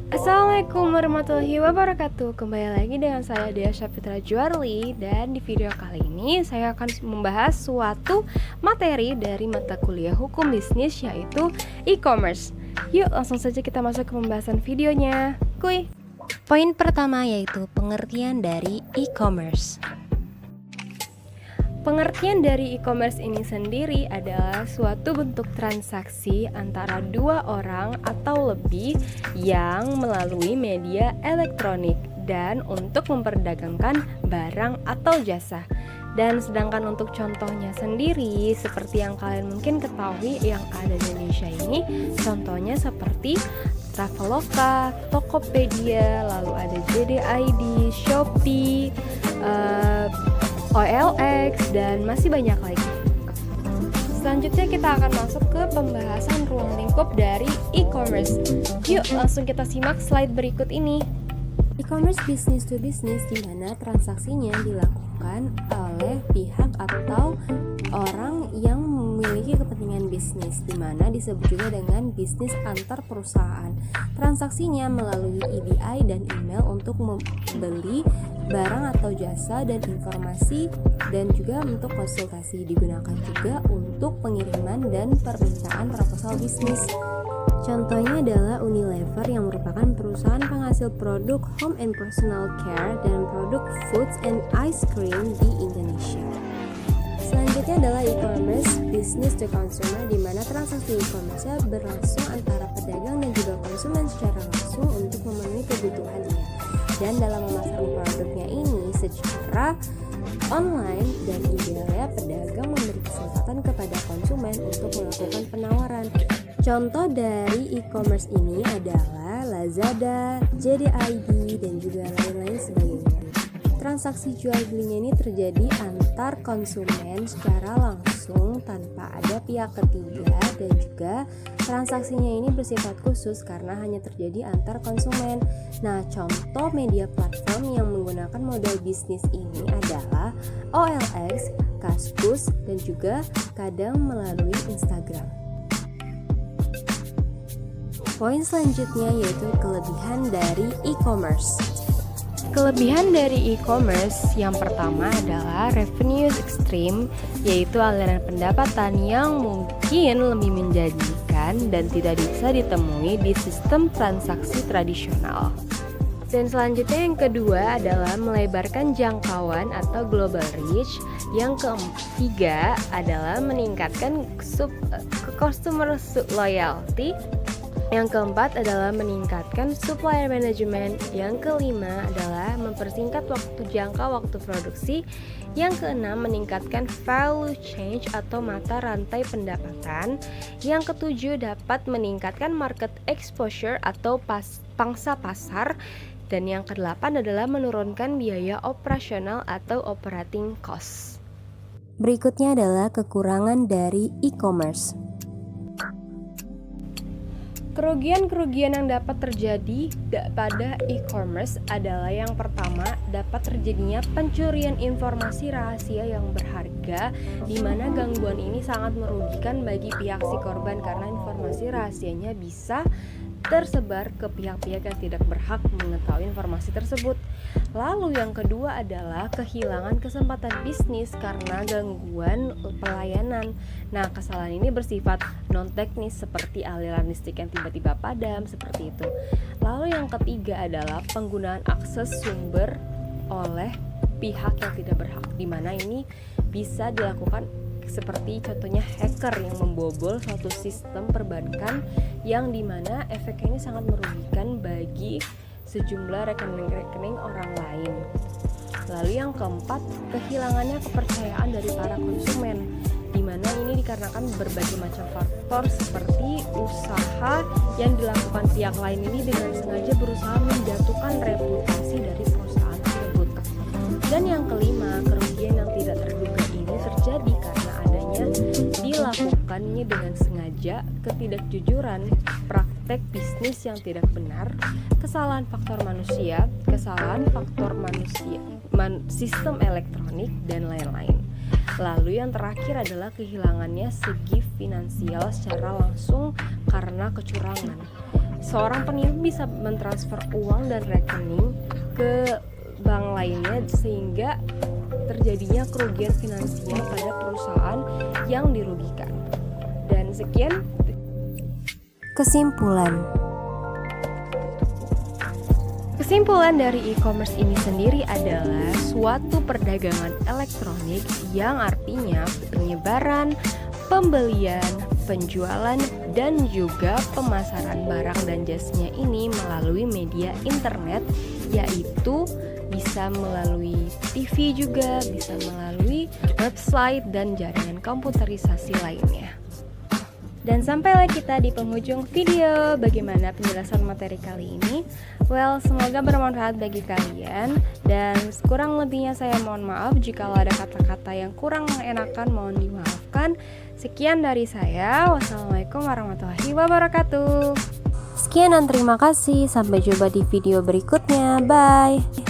Assalamualaikum warahmatullahi wabarakatuh. Kembali lagi dengan saya Dea Syafitra Juarli. Dan di video kali ini saya akan membahas suatu materi dari mata kuliah hukum bisnis, yaitu e-commerce. Yuk langsung saja kita masuk ke pembahasan videonya. Kuy. Poin pertama yaitu pengertian dari e-commerce. Pengertian dari e-commerce ini sendiri adalah suatu bentuk transaksi antara dua orang atau lebih yang melalui media elektronik dan untuk memperdagangkan barang atau jasa. Dan sedangkan untuk contohnya sendiri, seperti yang kalian mungkin ketahui yang ada di Indonesia ini, contohnya seperti Traveloka, Tokopedia, lalu ada JD.ID, Shopee, OLX, dan masih banyak lagi. Selanjutnya kita akan masuk ke pembahasan ruang lingkup dari e-commerce. Yuk langsung kita simak slide berikut ini. E-commerce business to business di mana transaksinya dilakukan oleh pihak atau orang yang memiliki kepentingan bisnis, di mana disebut juga dengan bisnis antar perusahaan. Transaksinya melalui EDI dan email untuk membeli barang atau jasa dan informasi, dan juga untuk konsultasi. Digunakan juga untuk pengiriman dan permintaan proposal bisnis. Contohnya adalah Unilever yang merupakan perusahaan penghasil produk home and personal care dan produk foods and ice cream di Indonesia. Selanjutnya adalah e-commerce business to consumer, di mana transaksi e-commerce berlangsung antara pedagang dan juga konsumen secara langsung untuk memenuhi kebutuhannya. Dan dalam memasarkan produknya ini secara online, dan idealnya pedagang memberi kesempatan kepada konsumen untuk melakukan penawaran. Contoh dari e-commerce ini adalah Lazada, JD.ID, dan juga lain-lain sebagainya. Transaksi jual belinya ini terjadi antar konsumen secara langsung tanpa ada pihak ketiga, dan juga transaksinya ini bersifat khusus karena hanya terjadi antar konsumen. Nah, contoh media platform yang menggunakan model bisnis ini adalah OLX, Kaskus, dan juga kadang melalui Instagram. Poin selanjutnya yaitu kelebihan dari e-commerce. Kelebihan dari e-commerce yang pertama adalah revenue extreme, yaitu aliran pendapatan yang mungkin lebih menjanjikan dan tidak bisa ditemui di sistem transaksi tradisional. Dan selanjutnya yang kedua adalah melebarkan jangkauan atau global reach. Yang ketiga adalah meningkatkan customer loyalty. Yang keempat adalah meningkatkan supplier management. Yang kelima adalah mempersingkat jangka waktu produksi. Yang keenam meningkatkan value chain atau mata rantai pendapatan. Yang ketujuh dapat meningkatkan market exposure atau pangsa pasar. Dan yang kedelapan adalah menurunkan biaya operasional atau operating cost. Berikutnya adalah kekurangan dari e-commerce. Kerugian-kerugian yang dapat terjadi pada e-commerce adalah yang pertama, dapat terjadinya pencurian informasi rahasia yang berharga, di mana gangguan ini sangat merugikan bagi pihak si korban karena informasi rahasianya bisa tersebar ke pihak-pihak yang tidak berhak mengetahui informasi tersebut. Lalu yang kedua adalah kehilangan kesempatan bisnis karena gangguan pelayanan. Nah, kesalahan ini bersifat non-teknis seperti aliran listrik yang tiba-tiba padam, seperti itu. Lalu yang ketiga adalah penggunaan akses sumber oleh pihak yang tidak berhak, di mana ini bisa dilakukan seperti contohnya hacker yang membobol suatu sistem perbankan, yang dimana efeknya ini sangat merugikan bagi sejumlah rekening-rekening orang lain. Lalu yang keempat, kehilangannya kepercayaan dari para konsumen, di mana ini dikarenakan berbagai macam faktor seperti usaha yang dilakukan pihak lain ini dengan sengaja berusaha menjatuhkan reputasi dari perusahaan tersebut. Dan yang kelima, kerugian yang tidak terduga ini terjadi karena adanya dilakukannya dengan sengaja ketidakjujuran, praktek bisnis yang tidak benar, kesalahan faktor manusia, sistem elektronik, dan lain-lain. Lalu yang terakhir adalah kehilangannya segi finansial secara langsung karena kecurangan. seorang penipu bisa mentransfer uang dan rekening ke bank lainnya sehingga terjadinya kerugian finansial pada perusahaan yang dirugikan. Dan sekian Kesimpulan dari e-commerce ini sendiri adalah suatu perdagangan elektronik yang artinya penyebaran, pembelian, penjualan, dan juga pemasaran barang dan jasanya ini melalui media internet, yaitu bisa melalui TV juga, bisa melalui website dan jaringan komputerisasi lainnya. Dan sampailah kita di penghujung video. Bagaimana penjelasan materi kali ini? Well, semoga bermanfaat bagi kalian. Dan kurang lebihnya saya mohon maaf jika ada kata-kata yang kurang mengenakan, mohon dimaafkan. Sekian dari saya. Wassalamualaikum warahmatullahi wabarakatuh. Sekian dan terima kasih. Sampai jumpa di video berikutnya. Bye.